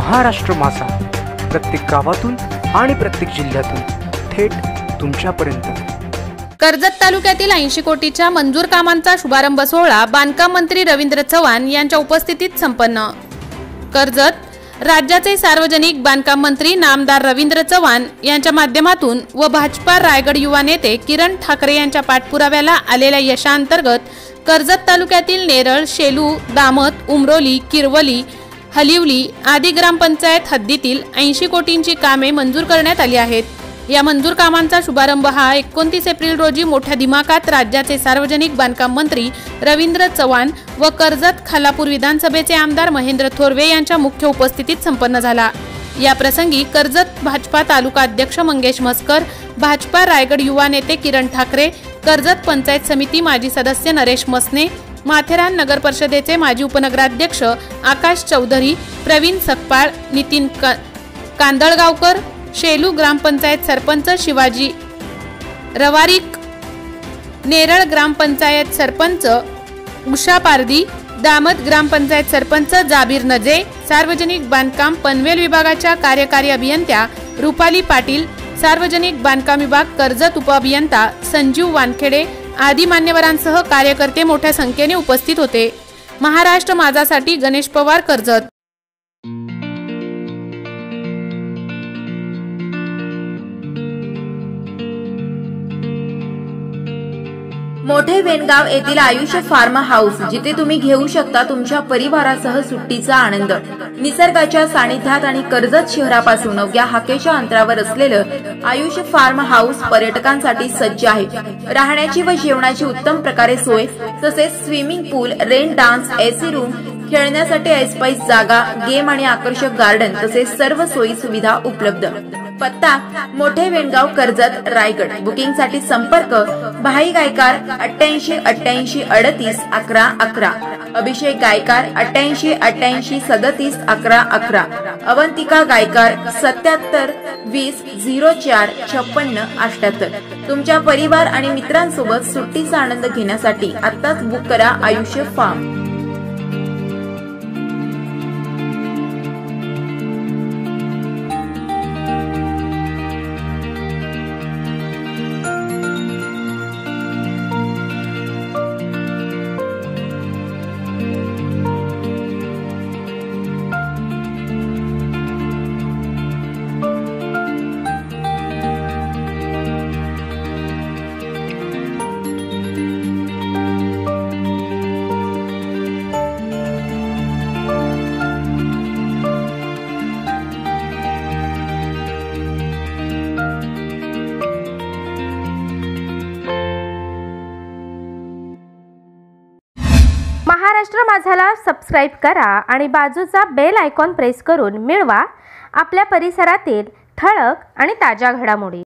महाराष्ट्र माझा, प्रत्येक गावातून आणि प्रत्येक जिल्ह्यातून थेट तुमच्यापर्यंत। कर्जत तालुक्यातील 80 कोटीच्या मंजूर कामांचा शुभारंभ सोहळा बांधकाम मंत्री रवींद्र चव्हाण यांच्या उपस्थितीत संपन्न। कर्जत राज्याचे सार्वजनिक बांधकाम मंत्री नामदार रवींद्र चव्हाण यांच्या माध्यमातून व भाजपा रायगड युवा नेते किरण ठाकरे यांच्या पाठपुराव्याला आलेल्या यशाअंतर्गत कर्जत तालुक्यातील नेरळ, शेलू, दामत, उमरोली, किरवली, हलिवली आदी ग्रामपंचायत हद्दीतील 80 कोटींची कामे मंजूर करण्यात आली आहेत। या मंजूर कामांचा शुभारंभ हा 29 एप्रिल रोजी मोठ्या दिमाखात राज्याचे सार्वजनिक बांधकाम मंत्री रवींद्र चव्हाण व कर्जत खालापूर विधानसभेचे आमदार महेंद्र थोरवे यांच्या मुख्य उपस्थितीत संपन्न झाला। या प्रसंगी कर्जत भाजपा तालुका अध्यक्ष मंगेश मस्कर, भाजपा रायगड युवा नेते किरण ठाकरे, कर्जत पंचायत समिती माजी सदस्य नरेश मसने, माथेरान नगर परिषदेचे माजी उपनगराध्यक्ष आकाश चौधरी, प्रवीण सकपाळ, नितीन कांदळगावकर, शेलू ग्रामपंचायत सरपंच शिवाजी रवारिक, नेरळ ग्रामपंचायत सरपंच उषा पारदी, दामत ग्रामपंचायत सरपंच जाबीर नजे, सार्वजनिक बांधकाम पनवेल विभागाच्या कार्यकारी अभियंत्या रुपाली पाटील, सार्वजनिक बांधकाम विभाग कर्जत उपअभियंता संजीव वानखेडे आदी मान्यवरांसह कार्यकर्ते मोठ्या संख्येने उपस्थित होते। महाराष्ट्र माझासाठी गणेश पवार, कर्जत। मोठे वेनगाव येथील आयुष्य फार्म हाऊस, जिथे तुम्ही घेऊ शकता तुमच्या परिवारासह सुट्टीचा आनंद। निसर्गाच्या सानिध्यात आणि कर्जत शहरापासून अवघ्या हाकेच्या अंतरावर असलेलं आयुष्य फार्म हाऊस पर्यटकांसाठी सज्ज आहे। राहण्याची व जेवणाची उत्तम प्रकारे सोय, तसेच स्विमिंग पूल, रेन डान्स, एसी रूम, खेळण्यासाठी ऐसपैस जागा, गेम आणि आकर्षक गार्डन तसेच सर्व सोयी सुविधा उपलब्ध। पत्ता मोठे वेनगाव, कर्जत, रायगड। बुकिंग साठी संपर्क भाई गायकार 88 88 38 11 11, अभिषेक गायकार 88 88 37 11 11, अवंतिका गायकार 77 20 04 56 78। तुमच्या परिवार आणि मित्रांसोबत सुट्टीचा आनंद घेण्यासाठी आत्ताच बुक करा आयुष्य फार्म। महाराष्ट्र माझाला सबस्क्राइब करा आणि बाजूचा बेल आयकॉन प्रेस करून मिळवा आपल्या परिसरातील ठळक आणि ताज्या घडामोडी।